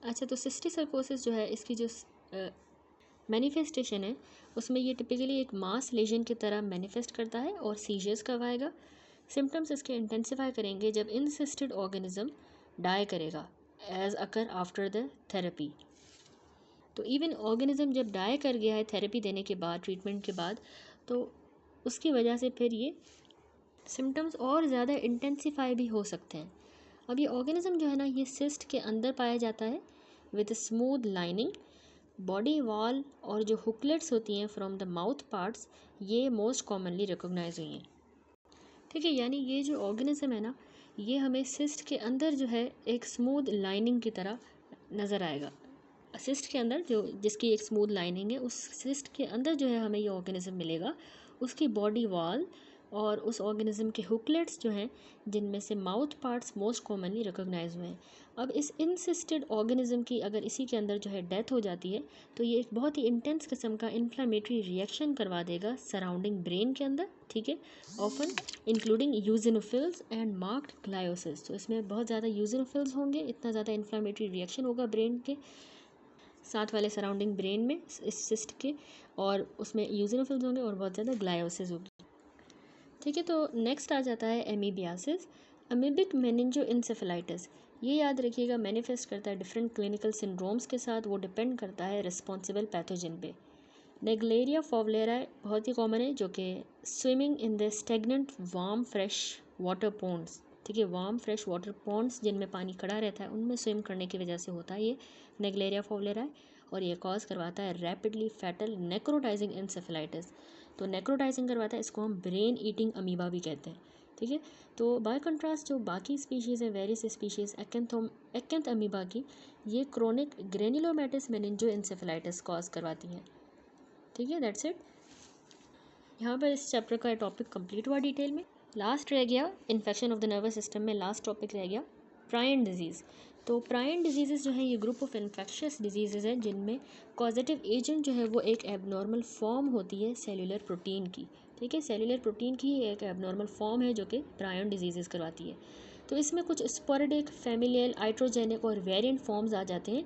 अच्छा, तो सिस्टिक सर्कोसिस जो है इसकी जो मैनिफेस्टेशन है उसमें ये टिपिकली एक मास लेजन की तरह मैनिफेस्ट करता है और सीजर्स करवाएगा। सिम्टम्स इसके इंटेंसिफाई करेंगे जब इनसिस्टेड ऑर्गेनिज्म डाई करेगा as occur after the therapy. तो इवन ऑर्गेनिज्म जब डाई कर गया है थेरेपी देने के बाद, ट्रीटमेंट के बाद, तो उसकी वजह से फिर ये सिम्टम्स और ज़्यादा इंटेंसिफाई भी हो सकते हैं। अब ये ऑर्गेनिज्म जो है ना ये सिस्ट के अंदर पाया जाता है with smooth lining, body wall और जो हुकलेट्स होती हैं फ्रॉम द माउथ पार्ट्स, ये मोस्ट कॉमनली रिकॉग्नाइज हुई हैं। ठीक है, यानी ये जो ऑर्गेनिज्म है ना ये हमें सिस्ट के अंदर जो है एक स्मूथ लाइनिंग की तरह नज़र आएगा। सिस्ट के अंदर जो जिसकी एक स्मूथ लाइनिंग है, उस सिस्ट के अंदर जो है हमें ये ऑर्गेनिज्म मिलेगा। उसकी बॉडी वॉल और उस ऑर्गेनिज्म के हुकलेट्स जो हैं जिनमें से mouth parts most commonly recognise हुए हैं। अब इस इनसिस्टेड ऑर्गेनिज्म की अगर इसी के अंदर जो है डेथ हो जाती है तो ये एक बहुत ही इंटेंस किस्म का इन्फ्लामेटरी रिएक्शन करवा देगा सराउंडिंग ब्रेन के अंदर। ठीक है, often including eosinophils and marked gliosis. तो इसमें बहुत ज़्यादा यूजिनोफिल्स होंगे, इतना ज़्यादा इन्फ्लामेटरी रिएक्शन होगा ब्रेन के साथ वाले सराउंडिंग ब्रेन में इस सिस्ट के, और उसमें यूजिनोफिल्स होंगे और बहुत ज़्यादा ग्लायोसिस होगी। ठीक है, तो नेक्स्ट आ जाता है एमीबियासिस, अमीबिक मेनिंजोइंसेफेलाइटिस। ये याद रखिएगा मैनिफेस्ट करता है डिफरेंट क्लिनिकल सिंड्रोम्स के साथ, वो डिपेंड करता है रिस्पॉन्सिबल पैथोजन पे। नेग्लेरिया फॉवलेराई बहुत ही कॉमन है, जो कि swimming in the stagnant warm fresh water ponds. ठीक है, वार्म फ्रेश वाटर पॉन्ड्स जिनमें पानी खड़ा रहता है उनमें स्विम करने की वजह से होता है ये नेग्लेरिया फॉवलेराई, और ये कॉज करवाता है रैपिडली फैटल नेक्रोटाइजिंग इंसेफेलाइटिस। तो नेक्रोटाइजिंग करवाता है, इसको हम ब्रेन ईटिंग अमीबा भी कहते हैं। ठीक है, तो बाय कंट्रास्ट जो बाकी स्पीशीज़ है, वेरियस स्पीशीज़ एक्केंथ अमीबा की, ये क्रोनिक ग्रेनुलोमेटस मेनिंजोइंसेफेलाइटिस कॉज करवाती हैं। ठीक है, दैट्स इट। यहाँ पर इस चैप्टर का टॉपिक कंप्लीट हुआ डिटेल में। लास्ट रह गया infection of the nervous system में, लास्ट टॉपिक रह गया प्रायन डिजीज़। तो प्रायन डिजीज़ जो है ये ग्रुप ऑफ इन्फेक्शियस डिजीज़ हैं जिनमें कॉजेटिव एजेंट जो है वो एक एबनॉर्मल फॉर्म होती है सेलुलर प्रोटीन की। ठीक है, सेलुलर प्रोटीन की एक एबनॉर्मल फॉर्म है जो कि प्रायन डिजीज़ करवाती है। तो इसमें कुछ स्पोरेडिक, फैमिलियल, आइट्रोजेनिक और वेरिएंट फॉर्म्स आ जाते हैं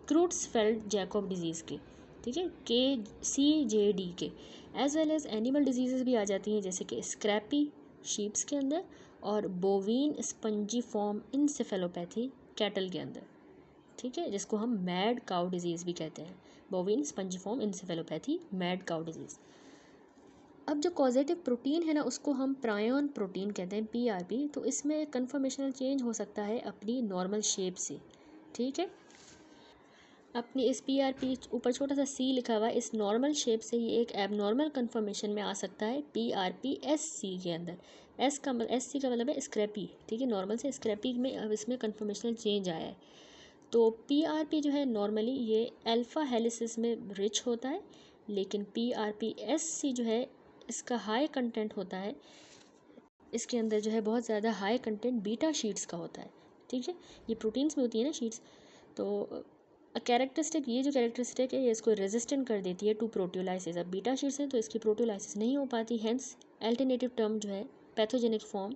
क्रूट्सफेल्ड जैकोब डिजीज़ के। ठीक है, KCJD के, as well as animal disease भी आ जाती हैं जैसे कि स्क्रैपी शीप्स के अंदर और बोवीन स्पंजीफॉर्म इंसेफेलोपैथी कैटल के अंदर। ठीक है, जिसको हम मैड काउ डिजीज़ भी कहते हैं, bovine spongiform encephalopathy mad cow disease. अब जो कॉजेटिव प्रोटीन है ना उसको हम प्रायन प्रोटीन कहते हैं, PRP। तो इसमें कन्फर्मेशनल चेंज हो सकता है अपनी नॉर्मल शेप से। ठीक है, अपनी इस PRP ऊपर छोटा सा C लिखा हुआ है, इस नॉर्मल शेप से ही एक एबनॉर्मल कन्फर्मेशन में आ सकता है PRP-SC के अंदर। SC का मतलब है स्क्रैपी। ठीक है, नॉर्मल से स्क्रैपी में अब इसमें कन्फर्मेशनल चेंज आया है। तो PRP जो है नॉर्मली ये अल्फ़ा हेलिसिस में रिच होता है, लेकिन PRP-SC जो है इसका हाई कंटेंट होता है, इसके अंदर जो है बहुत ज़्यादा हाई कंटेंट बीटा शीट्स का होता है। ठीक है, ये प्रोटीन्स में होती है ना शीट्स। तो कैरेक्टरिस्टिक, ये जो कैरेक्टरिस्टिक है ये इसको रेजिस्टेंट कर देती है टू प्रोटियोलाइसिस। अब बीटा शीट्स हैं तो इसकी प्रोटियोलाइसिस नहीं हो पाती, हेंस अल्टरनेटिव टर्म जो है पैथोजेनिक फॉर्म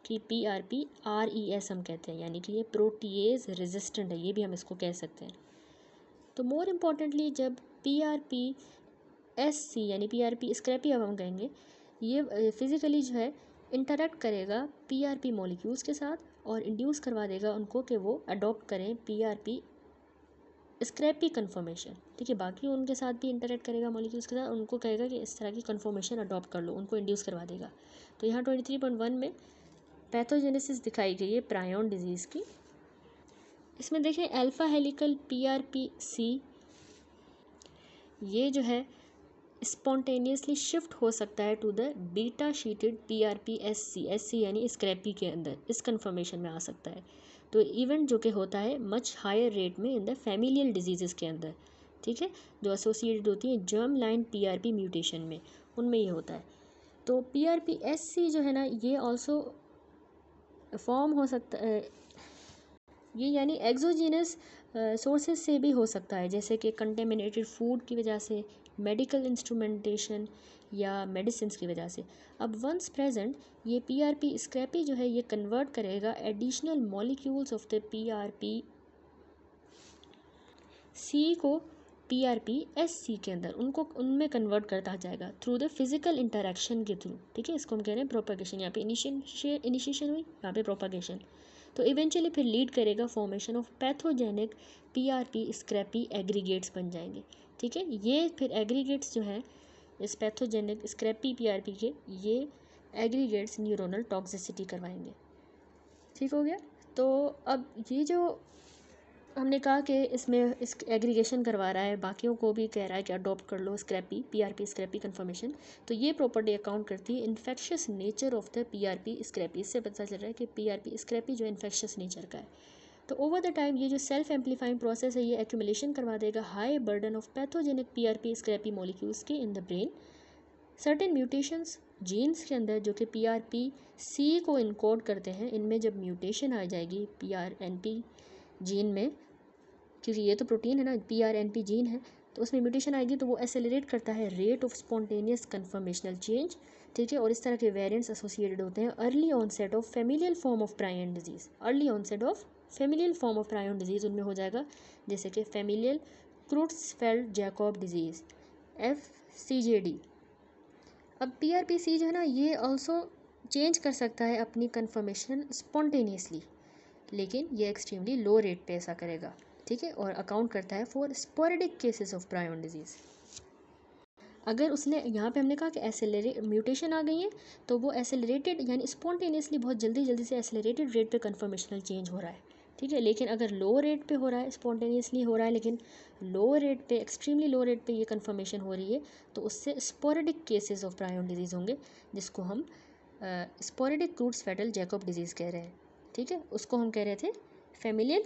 की PRP-RES हम कहते हैं, यानी कि ये प्रोटीएज रेजिस्टेंट है, ये भी हम इसको कह सकते हैं। तो मोर इम्पॉर्टेंटली जब PRP-SC यानी PRP स्क्रैपी अब हम कहेंगे, ये फिज़िकली जो है इंटरेक्ट करेगा PRP मॉलिक्यूल्स के साथ और इंड्यूस करवा देगा उनको कि वो अडॉप्ट करें PRP स्क्रैपी कन्फर्मेशन। ठीक है, बाकी उनके साथ भी इंटरेक्ट करेगा मॉलिक्यूल्स के साथ, उनको कहेगा कि इस तरह की कन्फर्मेशन अडॉप्ट कर लो, उनको इंड्यूस करवा देगा। तो यहाँ 23.1 में पैथोजेनेसिस दिखाई गई है प्रायन डिजीज़ की। इसमें देखें अल्फ़ा हेलिकल PRP-C ये जो है स्पॉन्टेनियसली शिफ्ट हो सकता है टू द बीटा शीटेड PRP-SC यानी स्क्रैपी के अंदर, इस कन्फर्मेशन में आ सकता है। तो इवेंट जो कि होता है मच हायर रेट में इन द फैमिलियल डिजीज़ के अंदर। ठीक है, जो एसोसिएटेड होती है जर्म लाइन PRP म्यूटेशन में, उनमें ये होता है। तो PRP-SC जो है ना ये ऑल्सो फॉर्म हो सकता है, ये यानी एक्सोजीनस सोर्सेज से भी हो सकता है, जैसे कि कंटेमिनेटेड फूड की वजह से, मेडिकल इंस्ट्रूमेंटेशन या मेडिसिन की वजह से। अब वंस प्रेजेंट ये PRP स्क्रैपी जो है ये कन्वर्ट करेगा additional molecules of the PRP सी को PRP-SC के अंदर उनमें कन्वर्ट करता जाएगा थ्रू द फिजिकल इंटरेक्शन के थ्रू। ठीक है, इसको हम कह रहे हैं प्रोपागेशन। यहाँ पे इनिशिएशन हुई, यहाँ पे प्रोपागेशन। तो इवेंचुअली फिर लीड करेगा formation of pathogenic PRP scrapie aggregates बन जाएंगे। ठीक है, ये फिर एग्रीगेट्स जो हैं इस पैथोजेनिक स्क्रैपी PRP के, ये एग्रीगेट्स न्यूरोनल टॉक्सिसिटी करवाएंगे। ठीक हो गया। तो अब ये जो हमने कहा कि इसमें इस एग्रीगेशन करवा रहा है, बाकियों को भी कह रहा है कि अडॉप्ट कर लो स्क्रैपी PRP स्क्रैपी कन्फर्मेशन, तो ये प्रॉपर्टी अकाउंट करती है infectious nature of the PRP scrapie. इससे पता चल रहा है कि PRP स्क्रैपी जो इन्फेक्शियस नेचर का है। तो ओवर द टाइम ये जो सेल्फ एम्पलीफाइंग प्रोसेस है, ये एक्यूमुलेशन करवा देगा high burden of pathogenic PRP scrapie molecules के in the brain. Certain mutations genes के अंदर जो कि PRP-C को इनकोड करते हैं, इनमें जब म्यूटेशन आ जाएगी PRNP जीन में, क्योंकि ये तो प्रोटीन है ना, PRNP जीन है, तो उसमें म्यूटेशन आएगी तो वो एक्सेलरेट करता है rate of spontaneous conformational change. ठीक है, और इस तरह के वेरिएंट्स एसोसिएटेड होते हैं early onset of familial form of prion disease. Early onset of familial form of prion disease उनमें हो जाएगा, जैसे कि familial Creutzfeldt Jakob disease FCJD। अब PRP-C जो है ना, ये ऑल्सो चेंज कर सकता है अपनी कन्फर्मेशन स्पॉन्टेनियसली, लेकिन ये एक्सट्रीमली लो रेट पे ऐसा करेगा। ठीक है, और अकाउंट करता है for sporadic cases of prion disease. अगर उसने यहाँ पे हमने कहा कि एसेलरेट म्यूटेशन आ गई है, तो वो एसेलरेटेड यानी स्पॉन्टेनियसली बहुत जल्दी से एसेलरेटेड रेट पे कन्फर्मेशनल चेंज हो रहा है। ठीक है, लेकिन अगर लो रेट पे हो रहा है, स्पॉन्टेनियसली हो रहा है लेकिन लो रेट पे, एक्सट्रीमली लो रेट पे ये कन्फर्मेशन हो रही है, तो उससे sporadic cases of prion disease होंगे, जिसको हम स्पोरेडिक क्रूट्सफेल्ड जैकॉब डिजीज़ कह रहे हैं। ठीक है, उसको हम कह रहे थे फेमिलियल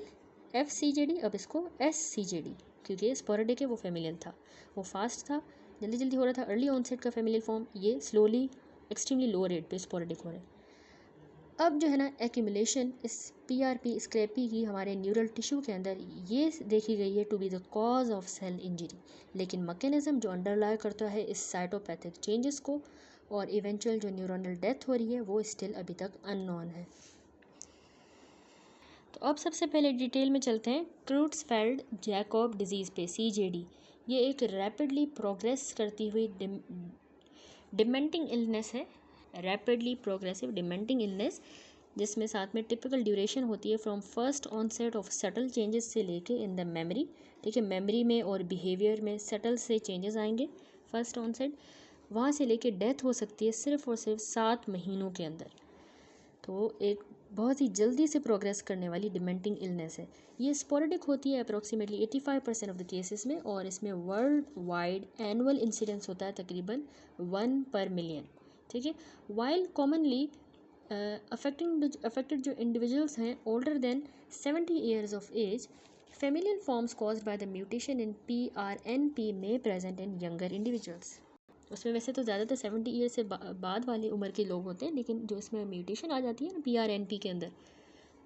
FCJD, अब इसको SCJD, क्योंकि स्पोरेडिक है, वो फेमिलियल था, वो फास्ट था, जल्दी हो रहा था, अर्ली ऑनसेट का फेमिलियल फॉर्म, ये स्लोली एक्सट्रीमली लो रेट पे स्पोरेडिक हो रहा है। अब जो है ना एक्यूमुलेशन इस PRP स्क्रैपी की हमारे न्यूरल टिश्यू के अंदर ये देखी गई है to be the cause of cell injury, लेकिन मैकेनिज्म जो अंडरलाई करता है इस साइटोपैथिक चेंजेस को और इवेंचुअल जो न्यूरोनल डेथ हो रही है वो स्टिल अभी तक अननोन है। तो अब सबसे पहले डिटेल में चलते हैं क्रूट्सफेल्ड जैकॉब डिजीज़ पे, CJD। ये एक रैपिडली प्रोग्रेस करती हुई डिमेंटिंग इलनेस है, रैपिडली प्रोग्रेसिव डिमेंटिंग इलनेस, जिसमें साथ में टिपिकल ड्यूरेशन होती है from first onset of subtle changes से लेके इन द मेमोरी। ठीक है, मेमोरी में और बिहेवियर में सटल से चेंजेस आएंगे फर्स्ट ऑनसेट, वहाँ से लेके डेथ हो सकती है सिर्फ और सिर्फ 7 महीनों के अंदर। तो एक बहुत ही जल्दी से प्रोग्रेस करने वाली डिमेंटिंग इलनेस है। ये स्पोरेडिक होती है अप्रॉक्सीमेटली 85% ऑफ द केसेस में, और इसमें वर्ल्ड वाइड एनुअल इंसिडेंस होता है तकरीबन 1 पर मिलियन। ठीक है, वाइल कॉमनली अफेक्टेड जो इंडिविजुअल्स हैं older than 70 years of age, familial forms caused by the mutation in PRNP में प्रेजेंट इन यंगर इंडिविजुअल्स। उसमें वैसे तो ज़्यादातर 70 ईयर से बाद वाली उम्र के लोग होते हैं, लेकिन जो इसमें म्यूटेशन आ जाती है ना PRNP के अंदर,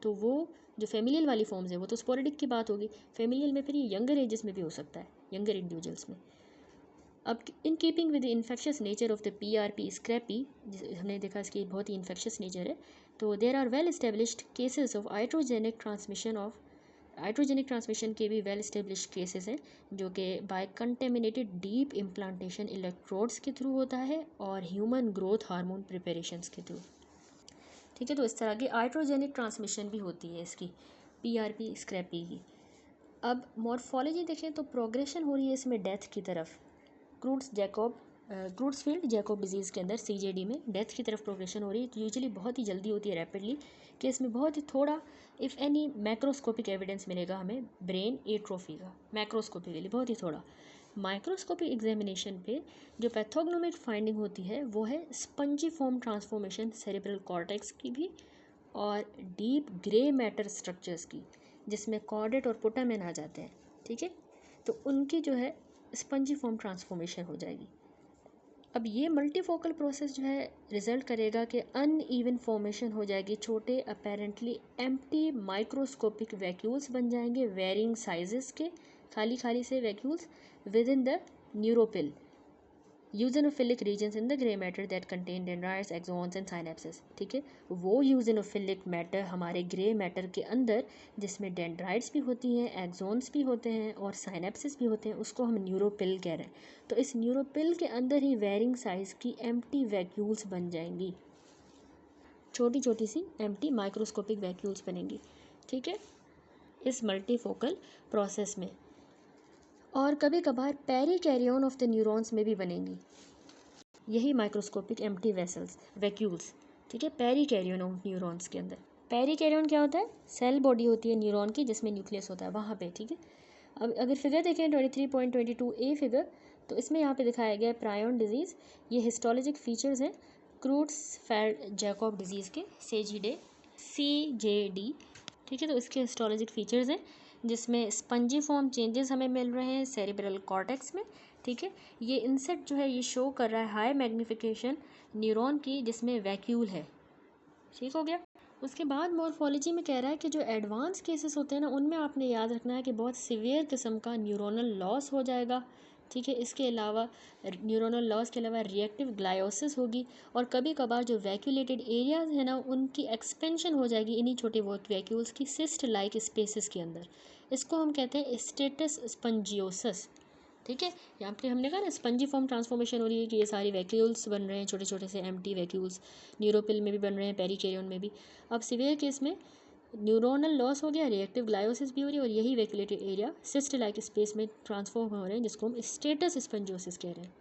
तो वो जो फेमिलियल वाली फॉर्म्स है वो तो स्पोरेडिक की बात होगी, फेमिलियल में फिर ये यंगर एजेस में भी हो सकता है, यंगर इंडिविजुअल्स में। अब in keeping with the infectious nature of the PRP scrapie, हमने देखा इसकी बहुत ही इन्फेक्शियस नेचर है, तो there are well established cases of iatrogenic transmission के भी वेल इस्टेब्लिश केसेस हैं, जो कि by contaminated deep implantation electrodes के थ्रू होता है और ह्यूमन ग्रोथ हार्मोन प्रिपरेशंस के थ्रू। ठीक है, तो इस तरह की आइट्रोजेनिक ट्रांसमिशन भी होती है इसकी PRP स्क्रैपी की। अब मॉर्फोलॉजी देखें तो प्रोग्रेशन हो रही है इसमें डेथ की तरफ, क्रूट्सफेल्ड जैकॉब डिजीज़ के अंदर CJD में डेथ की तरफ प्रोग्रेशन हो रही है। तो यूजुअली बहुत ही जल्दी होती है, रैपिडली, कि इसमें बहुत ही थोड़ा इफ़ एनी मैक्रोस्कोपिक एविडेंस मिलेगा हमें ब्रेन एट्रोफी का, मैक्रोस्कोपी के लिए बहुत ही थोड़ा। माइक्रोस्कोपिक एग्जामिनेशन पे जो पैथोग्नोमिक फाइंडिंग होती है वो है spongy form transformation cerebral cortex की भी, और डीप ग्रे मैटर स्ट्रक्चर्स की, जिसमें कॉर्डेट और पुटामेन आ जाते हैं। ठीक है, तो उनकी जो है स्पंजी फॉर्म ट्रांसफॉर्मेशन हो जाएगी। अब ये मल्टीफोकल प्रोसेस जो है रिजल्ट करेगा कि अनइवन फॉर्मेशन हो जाएगी, छोटे अपेरेंटली एम्प्टी माइक्रोस्कोपिक वैक्यूल्स बन जाएंगे वेरिंग साइजेस के, खाली से vacuoles with in the neuropil. Eosinophilic regions in the grey matter that contain dendrites, axons and synapses. ठीक है, वो यूजेनोफिलिक मैटर हमारे ग्रे मैटर के अंदर जिसमें डेंड्राइट्स भी होती हैं, एक्सॉन्स भी होते हैं और साइनेप्सिस भी होते हैं, उसको हम न्यूरोपिल कह रहे हैं। तो इस न्यूरोपिल के अंदर ही वेरिंग साइज की एम्प्टी वैक्यूल्स बन जाएंगी, छोटी छोटी सी एम्प्टी माइक्रोस्कोपिक वैक्यूल्स बनेंगी। ठीक है, इस मल्टीफोकल प्रोसेस में। और कभी कभार पेरिकैरियन ऑफ द न्यूरॉन्स में भी बनेंगी यही माइक्रोस्कोपिक एम्प्टी वेसल्स वैक्यूल्स। ठीक है, पेरिकैरियन ऑफ न्यूरॉन्स के अंदर। पेरिकैरियन क्या होता है? सेल बॉडी होती है न्यूरॉन की जिसमें न्यूक्लियस होता है वहाँ पे। ठीक है, अब अगर फिगर देखें 23.22 फिगर, तो इसमें यहाँ पे दिखाया गया है प्रायन डिजीज़। ये हिस्टोलॉजिक फीचर्स हैं क्रूट्सफेल्ड जैकोब डिजीज़ के, CJD। ठीक है, तो इसके हिस्टोलॉजिक फीचर्स हैं जिसमें स्पंजी फॉर्म चेंजेस हमें मिल रहे हैं सेरिब्रल कॉर्टेक्स में। ठीक है, ये इंसेक्ट जो है ये शो कर रहा है हाई मैग्निफिकेशन न्यूरॉन की जिसमें वैक्यूल है। ठीक हो गया। उसके बाद मॉर्फोलॉजी में कह रहा है कि जो एडवांस केसेस होते हैं ना, उनमें आपने याद रखना है कि बहुत सीवियर किस्म का न्यूरोनल लॉस हो जाएगा। ठीक है, इसके अलावा न्यूरोनल लॉस के अलावा रिएक्टिव ग्लायोसिस होगी और कभी कभार जो वैक्यूलेटेड एरियाज है ना उनकी एक्सपेंशन हो जाएगी इन्हीं छोटे वैक्यूल्स की सिस्ट लाइक स्पेसेस के अंदर। इसको हम कहते हैं स्टेटस स्पंजियोसिस। ठीक है, यहाँ पे हमने कहा ना स्पंजी फॉर्म ट्रांसफॉर्मेशन हो रही है कि ये सारी वैक्यूल्स बन रहे हैं, छोटे छोटे से एम्प्टी वैक्यूल्स न्यूरोपिल में भी बन रहे हैं, पेरिकैरियन में भी। अब सीवियर केस में न्यूरोनल लॉस हो गया, रिएक्टिव ग्लायोसिस भी हो रही है और यही vacuolated area cyst like space में ट्रांसफॉर्म हो रहे हैं जिसको हम स्टेटस स्पंजियोसिस कह रहे हैं।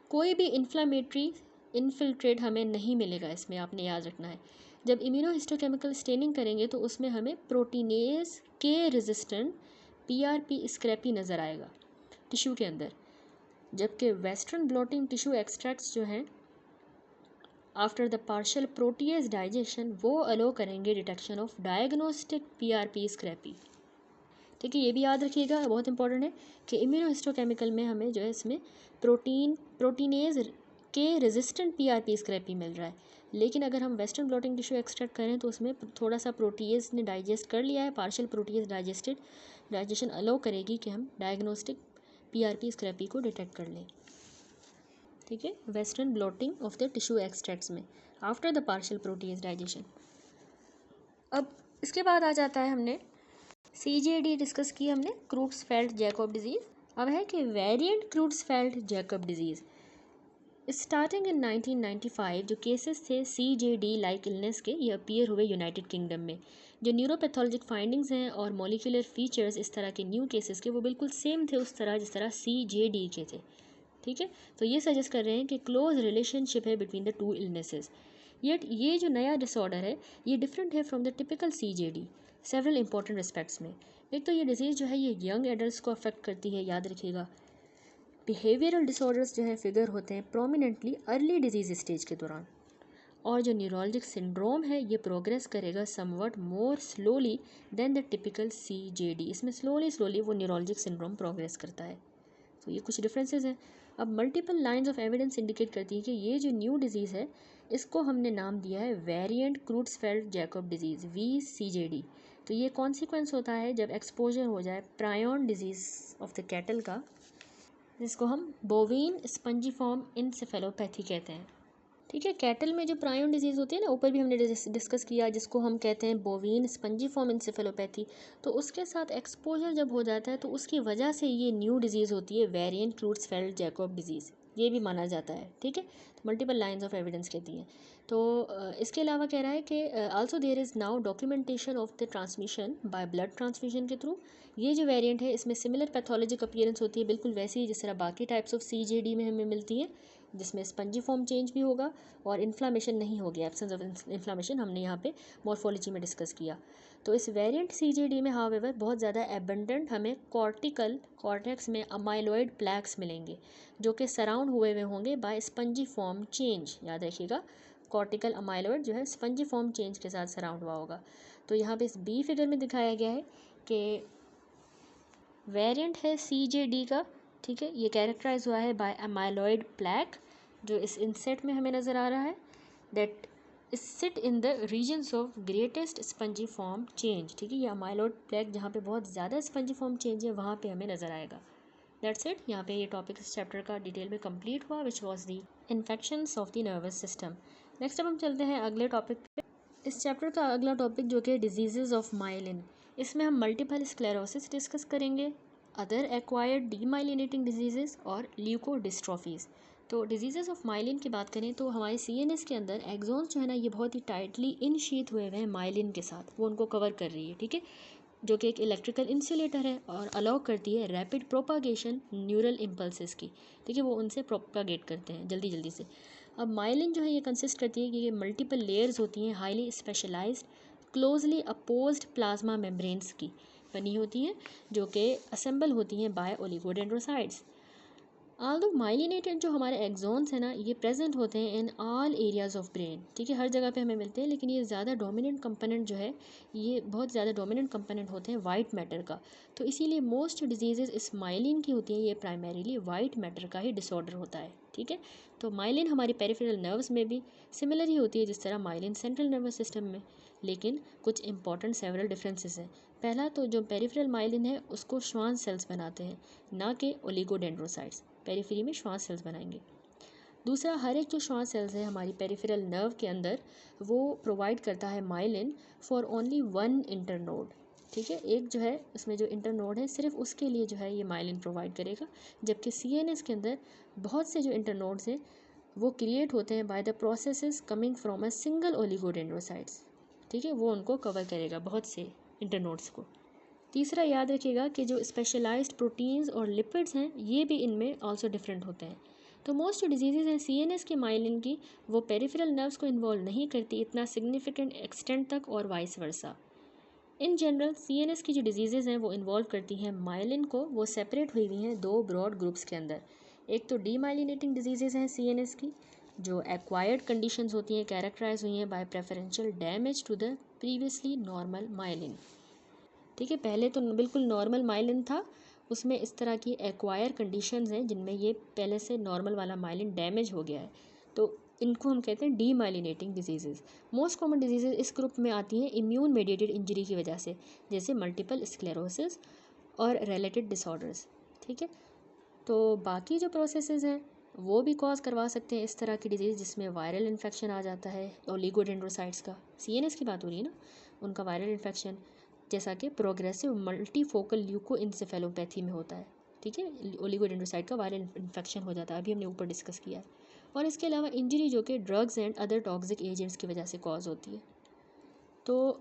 कोई भी इन्फ्लामेटरी इनफिल्ट्रेट हमें नहीं मिलेगा इसमें, आपने याद रखना है। जब इम्यूनोहिस्टोकेमिकल स्टेनिंग करेंगे तो उसमें हमें प्रोटीनेज के रेजिस्टेंट PRP स्क्रैपी नज़र आएगा टिश्यू के अंदर, जबकि वेस्टर्न ब्लॉटिंग टिश्यू एक्सट्रैक्ट्स जो हैं after the partial protease digestion वो अलो करेंगे detection of diagnostic PRP scrapie. ठीक है, ये भी याद रखिएगा, बहुत इंपॉर्टेंट है कि इम्यूनोहिस्टोकेमिकल में हमें जो है इसमें प्रोटीनेज के रेजिस्टेंट PRP स्क्रैपी मिल रहा है। लेकिन अगर हम वेस्टर्न ब्लॉटिंग टिश्यू एक्सट्रैक्ट करें तो उसमें थोड़ा सा प्रोटीएज ने डाइजेस्ट कर लिया है, पार्शियल प्रोटीएज डाइजेशन अलो करेगी कि हम डायग्नोस्टिक PRP स्क्रैपी को डिटेक्ट कर लें। ठीक है, western blotting of the tissue extracts में after the partial protease digestion. अब इसके बाद आ जाता है हमने CJD डिस्कस की हमने, क्रूट्सफेल्ड जैकोब डिजीज़। अब है कि variant Creutzfeldt Jakob disease. Starting in 1995 जो केसेस थे CJD लाइक इलनेस के ये अपीयर हुए यूनाइटेड किंगडम में। जो न्यूरोपैथोलॉजिक फाइंडिंग्स हैं और मॉलिक्यूलर फीचर्स इस तरह के न्यू केसेस के वो बिल्कुल सेम थे उस तरह जिस तरह CJD के थे। ठीक है, तो ये सजेस्ट कर रहे हैं कि क्लोज रिलेशनशिप है between the two illnesses. Yet ये जो नया डिसऑर्डर है ये डिफरेंट है from the typical CJD several important respects में। एक तो ये डिजीज़ जो है ये यंग एडल्ट्स को अफेक्ट करती है, याद रखिएगा। बिहेवियरल डिसऑर्डर्स जो है फिगर होते हैं प्रोमिनेंटली अर्ली डिजीज़ स्टेज के दौरान। और जो न्यूरोलॉजिक सिंड्रोम है ये प्रोग्रेस करेगा somewhat more slowly than the typical CJD। इसमें स्लोली वो न्यूरोलॉजिक सिंड्रोम प्रोग्रेस करता है। तो ये कुछ डिफरेंसेस हैं। अब multiple lines of evidence indicate करती है कि ये जो न्यू डिजीज़ है इसको हमने नाम दिया है variant Creutzfeldt Jakob disease VCJD। तो ये कॉन्सिक्वेंस होता है जब एक्सपोजर हो जाए प्रायन डिजीज़ ऑफ द कैटल का, जिसको हम बोवीन स्पंजीफॉर्म इंसेफेलोपैथी कहते हैं। ठीक है, कैटल में जो प्रायन डिजीज़ होती है ना, ऊपर भी हमने डिस्कस किया, जिसको हम कहते हैं बोवीन स्पंजीफॉर्म इंसेफेलोपैथी। तो उसके साथ एक्सपोजर जब हो जाता है तो उसकी वजह से ये न्यू डिजीज़ होती है वेरिएंट क्रूट्सफेल्ड जैकोब डिजीज़, ये भी माना जाता है। ठीक है, तो मल्टीपल लाइंस ऑफ एविडेंस कहती हैं। तो इसके अलावा कह रहा है कि also there is now documentation of the transmission by blood transfusion के थ्रू। ये जो वेरिएंट है इसमें सिमिलर पैथोलॉजिक अपीयरेंस होती है, बिल्कुल वैसी जिस तरह बाकी टाइप्स ऑफ CJD में हमें मिलती है, जिसमें स्पंजी फॉर्म चेंज भी होगा और इन्फ्लामेशन नहीं होगी, एब्सेंस ऑफ इन्फ्लामेशन हमने यहाँ पे मॉर्फोलॉजी में डिस्कस किया। तो इस वेरिएंट CJD में हाउएवर बहुत ज़्यादा एबंडेंट हमें कॉर्टिकल कॉर्टेक्स में अमाइलॉइड प्लैक्स मिलेंगे जो कि सराउंड हुए हुए होंगे बाय स्पंजी फॉर्म चेंज। याद रखिएगा, कॉर्टिकल अमाइलॉइड जो है स्पंजी फॉर्म चेंज के साथ सराउंड हुआ होगा। तो यहाँ पे इस B फिगर में दिखाया गया है कि वेरिएंट है CJD का। ठीक है, ये कैरेक्टराइज हुआ है बाय अमाइलॉइड प्लैक जो इस इंसेट में हमें नज़र आ रहा है, that sit in the regions of greatest spongy form change. ठीक है, ये अमाइलॉइड प्लैक जहाँ पे बहुत ज़्यादा स्पंजी फॉर्म चेंज है वहाँ पे हमें नज़र आएगा। That's it. यहाँ पे ये टॉपिक इस चैप्टर का डिटेल में कंप्लीट हुआ, which was the infections of the nervous system. Next अब हम चलते हैं अगले टॉपिक पे। इस चैप्टर का अगला टॉपिक जो कि डिजीज़ेज़ ऑफ माइलिन, इसमें हम मल्टीपल स्क्लेरोसिस डिस्कस करेंगे, अदर एक्वायर्ड डीमाइलिनेटिंग डिजीज़ेज़ और ल्यूकोडिस्ट्रॉफीज़। तो डिजीज़ेज़ ऑफ माइलिन की बात करें तो हमारे CNS के अंदर एक्सॉन्स जो है ना, ये बहुत ही टाइटली इनशीथ हुए हैं माइलिन के साथ, वो उनको कवर कर रही है, ठीक है, जो कि एक इलेक्ट्रिकल इंसुलेटर है और अलाउ करती है रैपिड प्रोपागेशन न्यूरल इम्पल्सेस की, ठीक है, वो उनसे प्रोपागेट करते हैं जल्दी जल्दी से। अब माइलिन जो है ये कंसिस्ट करती है कि ये मल्टीपल लेयर्स होती हैं, highly specialised closely apposed plasma membranes की बनी होती हैं, जो कि असेंबल होती हैं बाय ओलिगोडेंड्रोसाइट्स। आल्दो माइलिनेटेड जो हमारे एक्सॉन्स हैं ना, ये प्रेजेंट होते हैं in all areas of brain, ठीक है, हर जगह पे हमें मिलते हैं, लेकिन ये ज़्यादा डोमिनेंट कंपोनेंट जो है, ये बहुत ज़्यादा डोमिनेंट कंपोनेंट होते हैं वाइट मैटर का। तो इसीलिए मोस्ट डिजीज़ेज इस माइलिन की होती हैं, ये प्राइमरीली वाइट मैटर का ही डिसऑर्डर होता है, ठीक है। तो माइलिन हमारी पेरिफेरल नर्व्स में भी सिमिलर ही होती है जिस तरह माइलिन सेंट्रल नर्वस सिस्टम में, लेकिन कुछ इंपॉर्टेंट सेवरल डिफरेंसेस हैं। पहला तो जो पेरिफेरल माइलिन है उसको श्वान सेल्स बनाते हैं, ना कि ओलिगोडेंड्रोसाइट्स पेरिफेरी में श्वान सेल्स बनाएंगे। दूसरा, हर एक जो श्वान सेल्स है हमारी पेरिफेरल नर्व के अंदर, वो प्रोवाइड करता है myelin for only one internode, ठीक है, एक जो है उसमें जो इंटरनोड है सिर्फ उसके लिए जो है ये माइलिन प्रोवाइड करेगा, जबकि CNS के अंदर बहुत से जो इंटरनोड्स हैं वो क्रिएट होते हैं by the processes coming from a single oligodendrocytes, ठीक है, वो उनको कवर करेगा बहुत से इंटरनोड्स को। तीसरा, याद रखिएगा कि जो स्पेशलाइज्ड प्रोटीन्स और लिपिड्स हैं ये भी इनमें ऑल्सो डिफरेंट होते हैं। तो मोस्ट जो डिजीज़ हैं CNS के माइलिन की, वो पेरिफेरल नर्व्स को इन्वॉल्व नहीं करती इतना सिग्निफिकेंट एक्सटेंट तक और vice versa. In general CNS की जो डिजीज़ेज़ हैं वो इन्वॉल्व करती हैं माइलिन को, वो सेपरेट हुई हुई हैं दो ब्रॉड ग्रुप्स के अंदर। एक तो डीमाइलिनेटिंग डिजीज़ेज़ हैं CNS की, जो एक्वायर्ड कंडीशंस होती हैं, कैरेक्टराइज हुई हैं by preferential damage to the previously normal myelin, ठीक है, पहले तो बिल्कुल नॉर्मल माइलिन था, उसमें इस तरह की एक्वायर कंडीशंस हैं जिनमें ये पहले से नॉर्मल वाला माइलिन डैमेज हो गया है, तो इनको हम कहते हैं demyelinating diseases. Most common diseases इस ग्रुप में आती हैं इम्यून मेडिएटेड इंजरी की वजह से, जैसे मल्टीपल स्क्लेरोसिस और रिलेटेड डिसऑर्डर्स, ठीक है। तो बाकी जो प्रोसेसेस हैं वो भी कॉज करवा सकते हैं इस तरह की डिजीज़, जिसमें वायरल इन्फेक्शन आ जाता है, ओलिगोडेंड्रोसाइट्स का, CNS की बात हो रही है ना, उनका वायरल इन्फेक्शन, जैसा कि प्रोग्रेसिव मल्टीफोकल ल्यूकोइंसेफेलोपैथी में होता है, ठीक है, ओलिगोडेंड्रोसाइट का वायरल इन्फेक्शन हो जाता है, अभी हमने ऊपर डिस्कस किया है। और इसके अलावा इंजरी जो कि drugs and other toxic agents की वजह से कॉज होती है। तो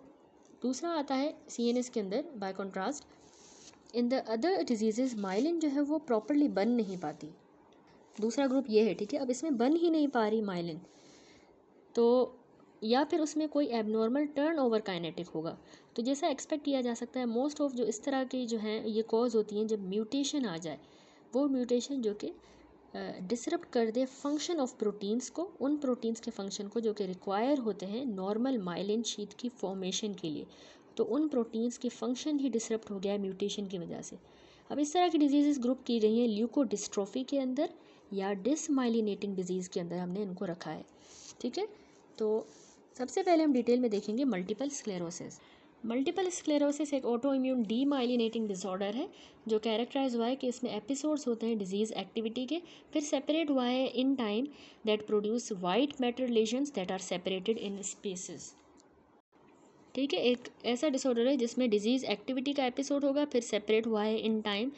दूसरा आता है CNS के अंदर, bye contrast in the other diseases myelin जो है वो प्रॉपरली बन नहीं पाती। दूसरा ग्रुप ये है, ठीक है, अब इसमें बन ही नहीं पा रही माइलिन, तो या फिर उसमें कोई एबनॉर्मल टर्न ओवर काइनेटिक होगा। तो जैसा एक्सपेक्ट किया जा सकता है, मोस्ट ऑफ जो इस तरह की जो हैं ये कॉज होती हैं जब म्यूटेशन आ जाए, वो म्यूटेशन जो कि डिसरप्ट कर दे फंक्शन ऑफ प्रोटीन्स को, उन प्रोटीन्स के फंक्शन को जो कि रिक्वायर होते हैं नॉर्मल माइलिन शीट की फॉर्मेशन के लिए, तो उन प्रोटीन्स की फंक्शन ही डिसरप्ट हो गया है म्यूटेशन की वजह से। अब इस तरह की डिजीज़ ग्रुप की गई हैं ल्यूकोडिस्ट्रोफी के अंदर या डिसमाइलिनेटिंग डिजीज़ के अंदर हमने इनको रखा है, ठीक है। तो सबसे पहले हम डिटेल में देखेंगे मल्टीपल स्क्लेरोसिस। मल्टीपल स्क्लेरोसिस एक ऑटो इम्यून डीमाइलिनेटिंग डिसऑर्डर है, जो कैरेक्टराइज हुआ है कि इसमें एपिसोड्स होते हैं डिजीज़ एक्टिविटी के, फिर सेपरेट हुआ है in time that produce white matter lesions that are separated in spaces, ठीक है, एक ऐसा डिसऑर्डर है जिसमें डिजीज़ एक्टिविटी का एपिसोड होगा, फिर सेपरेट हुआ है इन टाइम,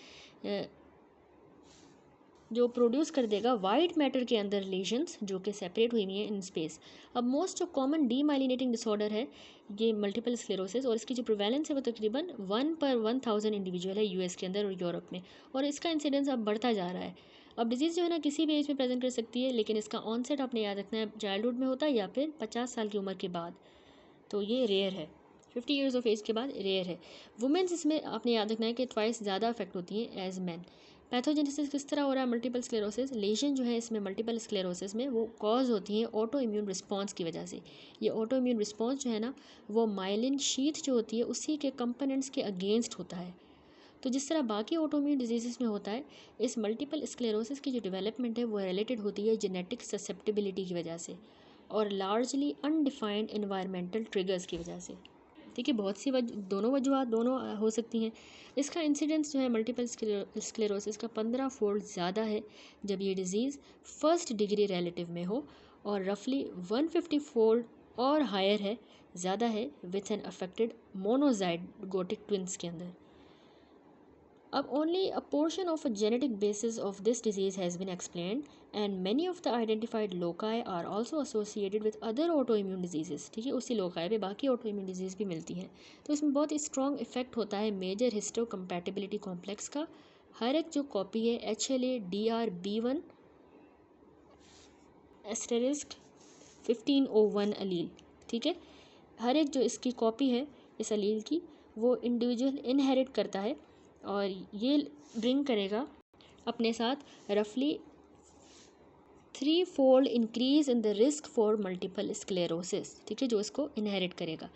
जो प्रोड्यूस कर देगा वाइट मैटर के अंदर लेजन्स जो कि सेपरेट हुई हुई हैं इन स्पेस। अब मोस्ट जो कॉमन डीमाइलिनेटिंग डिसऑर्डर है ये मल्टीपल स्क्लेरोसिस, और इसकी जो प्रिवेलेंस है वो तकरीबन 1/1000 इंडिविजुअल है US के अंदर और यूरोप में, और इसका इंसिडेंस अब बढ़ता जा रहा है। अब डिजीज़ जो है ना किसी भी एज में प्रेजेंट कर सकती है, लेकिन इसका ऑनसेट आपने याद रखना है चाइल्डहुड में होता है या फिर 50 साल की उम्र के बाद, तो ये रेयर है, 50 ईयर्स ऑफ एज के बाद रेयर है। वुमेन्स इसमें आपने याद रखना है कि ट्वाइस ज़्यादा अफेक्ट होती हैं एज मैन। पैथोजेनेसिस किस तरह हो रहा है मल्टीपल स्क्लेरोसिस, लेजन जो है इसमें मल्टीपल स्क्लेरोसिस में वो कॉज होती हैं ऑटो इम्यून रिस्पॉन्स की वजह से। ये ऑटो इम्यून रिस्पॉन्स जो है ना वो माइलिन शीथ जो होती है उसी के कंपोनेंट्स के अगेंस्ट होता है। तो जिस तरह बाकी ऑटो इम्यून डिजीज़ में होता है, इस मल्टीपल स्क्लेरोसिस की जो डेवलपमेंट है वो रिलेटेड होती है जेनेटिक ससेप्टिबिलिटी की वजह से और लार्जली अनडिफाइंड इन्वायरमेंटल ट्रिगर्स की वजह से। ठीक है, बहुत सी दोनों वजूहत दोनों हो सकती हैं। इसका इंसिडेंस जो है मल्टीपल स्क्लेरोसिस का 15 फोल्ड ज़्यादा है जब ये डिज़ीज़ फर्स्ट डिग्री रिलेटिव में हो, और रफली 150 फोल्ड और हायर है, ज़्यादा है with an affected monozygotic twins के अंदर। अब only a portion of a genetic basis of this disease has been explained, and many of the identified loci are also associated with other autoimmune diseases। ठीक है, उसी loci पे बाकी autoimmune disease भी मिलती हैं। तो इसमें बहुत स्ट्रॉन्ग इफेक्ट होता है मेजर हिस्टोकम्पैटिबिलिटी कॉम्प्लेक्स का। हर एक जो कॉपी है HLA-DR-B1 एस्टेरिस्क 1501 अलील, ठीक है, हर एक जो इसकी कॉपी है इस अलील की वो इंडिविजुअल इनहेरिट करता है, और ये ब्रिंग करेगा अपने साथ रफली 3 fold increase in the risk for multiple sclerosis. ठीक है, जो इसको इनहेरिट करेगा।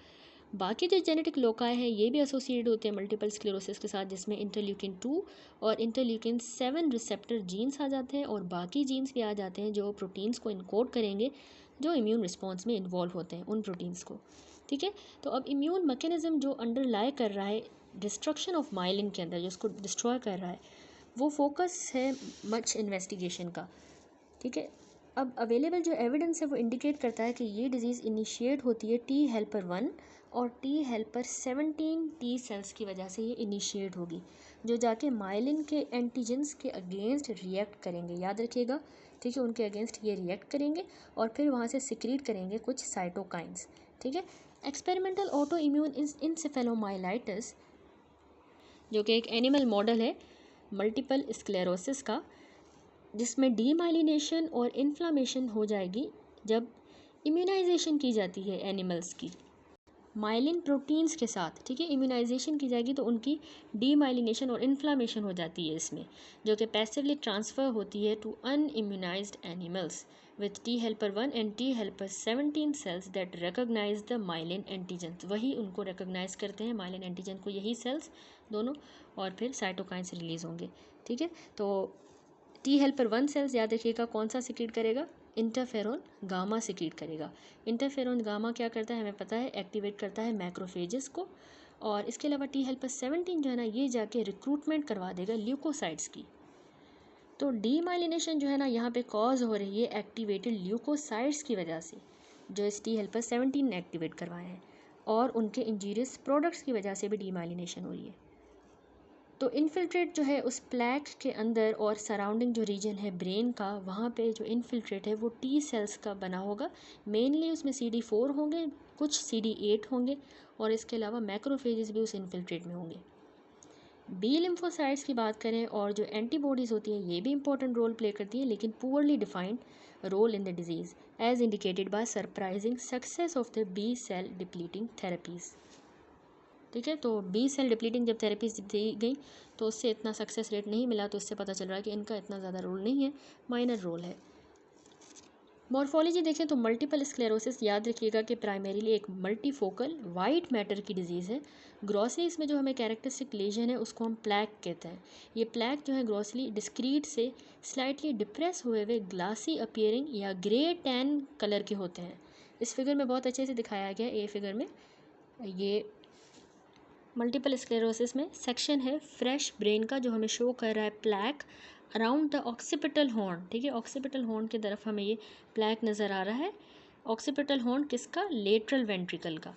बाकी जो जेनेटिक लोकाई हैं ये भी एसोसिएटेड होते हैं मल्टीपल स्क्लेरोसिस के साथ, जिसमें इंटरल्यूकिन 2 और इंटरल्यूकिन 7 रिसेप्टर जीन्स आ जाते हैं, और बाकी जीन्स भी आ जाते हैं जो प्रोटीन्स को इनकोड करेंगे जो इम्यून रिस्पॉन्स में इन्वॉल्व होते हैं उन प्रोटीन्स को। ठीक है, तो अब इम्यून मैकेनिज्म जो अंडरलाई कर रहा है डिस्ट्रक्शन ऑफ माइलिन के अंदर, जो उसको डिस्ट्रॉय कर रहा है, वो फोकस है मच इन्वेस्टिगेशन का। ठीक है, अब अवेलेबल जो एविडेंस है वो इंडिकेट करता है कि ये डिज़ीज़ इनिशिएट होती है टी हेल्पर 1 और टी हेल्पर 17 टी सेल्स की वजह से ये इनिशिएट होगी, जो जाके माइलिन के एंटीजेंस के अगेंस्ट रिएक्ट करेंगे। याद रखिएगा, ठीक है, उनके अगेंस्ट ये रिएक्ट करेंगे और फिर वहाँ से सिक्रीट करेंगे कुछ साइटोकाइंस। ठीक है, एक्सपेरिमेंटल ऑटो इम्यून इंसेफेलोमाइलाइटिस, जो कि एक एनिमल मॉडल है मल्टीपल स्क्लेरोसिस का, जिसमें डीमाइलिनेशन और इन्फ्लामेशन हो जाएगी जब इम्यूनाइजेशन की जाती है एनिमल्स की माइलिन प्रोटीन्स के साथ। ठीक है, इम्यूनाइजेशन की जाएगी तो उनकी डीमाइलिनेशन और इन्फ्लामेशन हो जाती है इसमें, जो कि पैसिवली ट्रांसफ़र होती है to unimmunized animals with T helper 1 and T helper 17 cells that recognize the myelin antigen. वही उनको रिकॉग्नाइज करते हैं माइलिन एंटीजन को, यही सेल्स दोनों, और फिर साइटोकाइंस रिलीज़ होंगे। ठीक है, तो टी हेल्पर 1 सेल्स याद रखिएगा कौन सा सिक्रीट करेगा, इंटरफेरोन गामा सिक्रीट करेगा। इंटरफेरोन गामा क्या करता है हमें पता है, एक्टिवेट करता है मैक्रोफेजेस को, और इसके अलावा टी हेल्पर 17 जो है ना ये जाके रिक्रूटमेंट करवा देगा ल्यूकोसाइट्स की। तो डीमाइलिनेशन जो है ना यहाँ पे कॉज हो रही है एक्टिवेटेड ल्यूकोसाइट्स की वजह से, जो इस टी हेल्पर 17 ने एक्टिवेट करवाए हैं, और उनके इंजीरियस प्रोडक्ट्स की वजह से भी डीमाइलिनेशन हो रही है। तो इन्फिल्ट्रेट जो है उस प्लैक के अंदर और सराउंडिंग जो रीजन है ब्रेन का, वहाँ पे जो इन्फिल्ट्रेट है वो टी सेल्स का बना होगा। मेनली उसमें CD4 होंगे, कुछ CD8 होंगे, और इसके अलावा मैक्रोफेजेस भी उस इन्फिल्ट्रेट में होंगे। बी लिम्फोसाइट्स की बात करें और जो एंटीबॉडीज़ होती हैं ये भी इंपॉर्टेंट रोल प्ले करती हैं, लेकिन poorly defined role in the disease as indicated by surprising success of the B cell depleting therapies. ठीक है, तो बी सेल डिप्लीटिंग जब थेरेपीज दी गई तो उससे इतना सक्सेस रेट नहीं मिला, तो इससे पता चल रहा है कि इनका इतना ज़्यादा रोल नहीं है, माइनर रोल है। मॉर्फोलॉजी देखें तो मल्टीपल स्क्लेरोसिस याद रखिएगा कि प्राइमरीली एक मल्टीफोकल वाइट मैटर की डिजीज़ है। ग्रॉसली इसमें जो हमें कैरेक्टरिस्टिक लेजन है उसको हम प्लैक कहते हैं। ये प्लैक जो है ग्रॉसली डिस्क्रीट से स्लाइटली डिप्रेस हुए हुए ग्लासी अपीयरिंग या ग्रे टैन कलर के होते हैं। इस फिगर में बहुत अच्छे से दिखाया गया है, ए फिगर में ये मल्टीपल स्क्लेरोसिस में सेक्शन है फ्रेश ब्रेन का, जो हमें शो कर रहा है plaque around the occipital horn. ठीक है, ऑक्सीपिटल हॉर्न की तरफ हमें ये प्लैक नज़र आ रहा है। ऑक्सीपिटल हॉर्न किसका, लेटरल वेंट्रिकल का।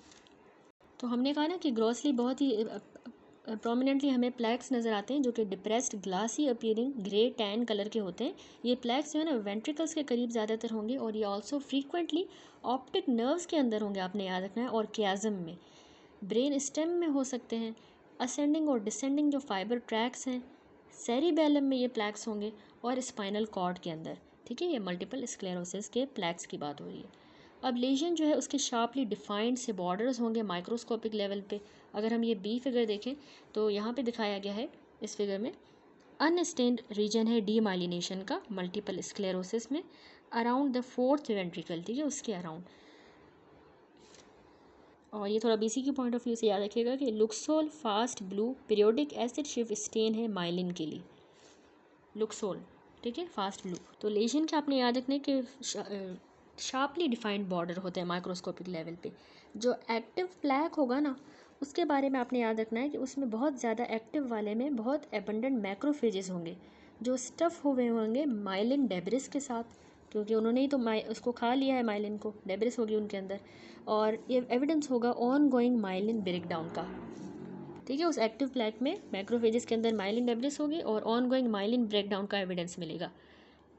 तो हमने कहा ना कि ग्रॉसली बहुत ही प्रोमिनेंटली हमें प्लैक्स नज़र आते हैं जो कि depressed glassy appearing grey tan colour के होते हैं। ये प्लैक्स जो है ना वेंट्रिकल्स के करीब ज़्यादातर होंगे, और ये ऑल्सो फ्रीक्वेंटली ऑप्टिक नर्व्स के अंदर होंगे, आपने याद रखना है, और क्याजम में, ब्रेन स्टेम में हो सकते हैं। असेंडिंग और डिसेंडिंग जो फाइबर ट्रैक्स हैं सेरिबेलम में ये प्लैक्स होंगे, और स्पाइनल कॉर्ड के अंदर। ठीक है, ये मल्टीपल स्क्लेरोसिस के प्लैक्स की बात हो रही है। अब लेजन जो है उसके शार्पली डिफाइंड से बॉर्डर्स होंगे माइक्रोस्कोपिक लेवल पे। अगर हम ये बी फिगर देखें तो यहाँ पे दिखाया गया है इस फिगर में अनस्टेन्ड रीजन है डीमाइलिनेशन का मल्टीपल स्क्लेरोसिस में अराउंड द 4th वेंट्रिकल। ठीक है, उसके अराउंड। और ये थोड़ा बीसी की पॉइंट ऑफ व्यू से याद रखिएगा कि Luxol fast blue periodic acid शिफ्ट स्टेन है माइलिन के लिए, लुक्सोल। ठीक है, फास्ट ब्लू। तो लेजन के आपने याद रखने के शार्पली डिफाइंड बॉर्डर होते हैं माइक्रोस्कोपिक लेवल पे। जो एक्टिव प्लैक होगा ना, उसके बारे में आपने याद रखना है कि उसमें बहुत ज़्यादा एक्टिव वाले में बहुत एबंडेंट मैक्रोफेजेस होंगे जो स्टफ़ हुए होंगे माइलिन डेब्रिस के साथ, क्योंकि उन्होंने ही तो उसको खा लिया है, माइलिन को, डेब्रिस होगी उनके अंदर। और ये एविडेंस होगा ऑन गोइंग माइलिन ब्रेकडाउन का। ठीक है, उस एक्टिव प्लैक में मैक्रोफेजेस के अंदर माइलिन डेब्रिस होगी और ऑन गोइंग माइलिन ब्रेकडाउन का एविडेंस मिलेगा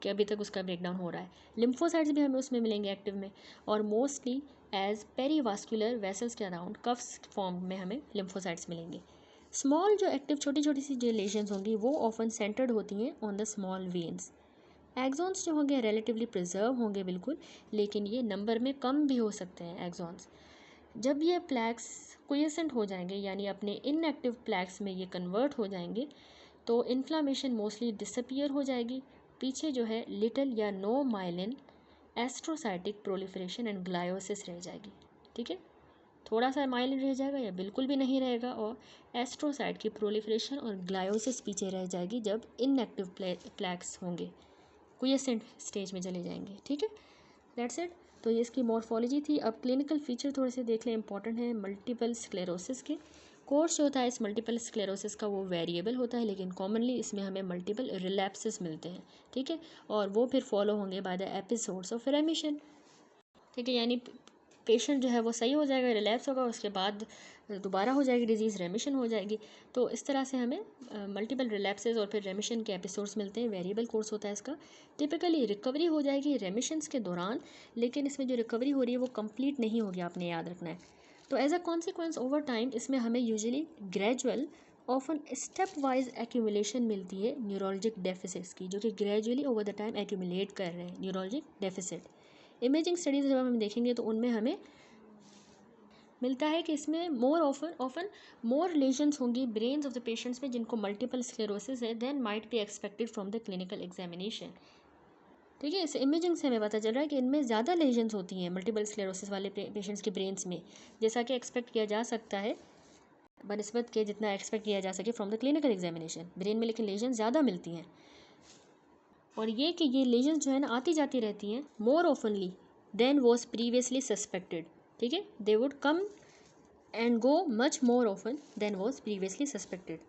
कि अभी तक उसका ब्रेकडाउन हो रहा है। लिम्फोसाइट्स भी हमें उसमें मिलेंगे एक्टिव में, और मोस्टली एज पेरीवास्कुलर वेसल्स के अराउंड कफ्स फॉर्म में हमें लिम्फोसाइट्स मिलेंगे। स्मॉल जो एक्टिव छोटी छोटी सी जो लेशंस होंगी वो ऑफन सेंटर्ड होती हैं on the small veins. Axons जो होंगे रिलेटिवली प्रिजर्व होंगे बिल्कुल, लेकिन ये नंबर में कम भी हो सकते हैं एक्सॉन्स। जब ये प्लैक्स क्विएसेंट हो जाएंगे, यानी अपने इनएक्टिव प्लैक्स में ये कन्वर्ट हो जाएंगे, तो इन्फ्लामेशन मोस्टली डिसअपियर हो जाएगी। पीछे जो है लिटिल या no myelin astrocytic proliferation and gliosis रह जाएगी। ठीक है, थोड़ा सा माइलिन रह जाएगा या बिल्कुल भी नहीं रहेगा, और एस्ट्रोसाइट की प्रोलिफरेशन और ग्लायोसिस पीछे रह जाएगी जब इनएक्टिव प्लैक्स होंगे, क्विएसेंट स्टेज में चले जाएंगे। ठीक है, दैट्स इट। तो ये इसकी मॉर्फोलॉजी थी। अब क्लिनिकल फीचर थोड़े से देख लें, इंपॉर्टेंट है मल्टीपल स्क्लेरोसिस के। कोर्स जो होता है इस मल्टीपल स्क्लेरोसिस का वो वेरिएबल होता है, लेकिन कॉमनली इसमें हमें मल्टीपल रिलैप्सेस मिलते हैं। ठीक है, और वो फिर फॉलो होंगे बाय द एपिसोड्स ऑफ रेमिशन। ठीक है, यानी पेशेंट जो है वो सही हो जाएगा, रिलैप्स होगा, उसके बाद दोबारा हो जाएगी डिजीज़, रेमिशन हो जाएगी। तो इस तरह से हमें मल्टीपल रिलैप्सेस और फिर रेमिशन के एपिसोड्स मिलते हैं। वेरिएबल कोर्स होता है इसका। टिपिकली रिकवरी हो जाएगी रेमिशंस के दौरान, लेकिन इसमें जो रिकवरी हो रही है वो कंप्लीट नहीं होगी, आपने याद रखना है। तो as a consequence over time इसमें हमें usually gradual often stepwise accumulation मिलती है न्यूरोलॉजिक डेफिसिट्स की, जो कि gradually over the time accumulate कर रहे हैं न्यूरोलॉजिक डेफिसिट। इमेजिंग स्टडीज़ जब हम देखेंगे तो उनमें हमें मिलता है कि इसमें ऑफन मोर लेजन्स होंगी ब्रेन्स ऑफ द पेशेंट्स में जिनको मल्टीपल स्क्लेरोसिस है than might be expected from the clinical examination. ठीक है, इस इमेजिंग से हमें पता चल रहा है कि इनमें ज़्यादा लेजन्स होती हैं मल्टीपल स्क्लेरोसिस वाले पेशेंट्स के ब्रेन्स में, जैसा कि एक्सपेक्ट किया जा सकता है बनिस्बत के जितना एक्सपेक्ट किया जा सके from the clinical examination. Brain में लेकिन लेजन ज़्यादा मिलती हैं, और ये कि ये लेजन्स जो है ना आती जाती रहती हैं more oftenly than was previously suspected. ठीक है, they would come and go much more often than was previously suspected.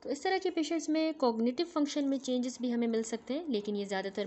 तो इस तरह के पेशेंट्स में कॉग्निटिव फंक्शन में चेंजेस भी हमें मिल सकते हैं, लेकिन ये ज़्यादातर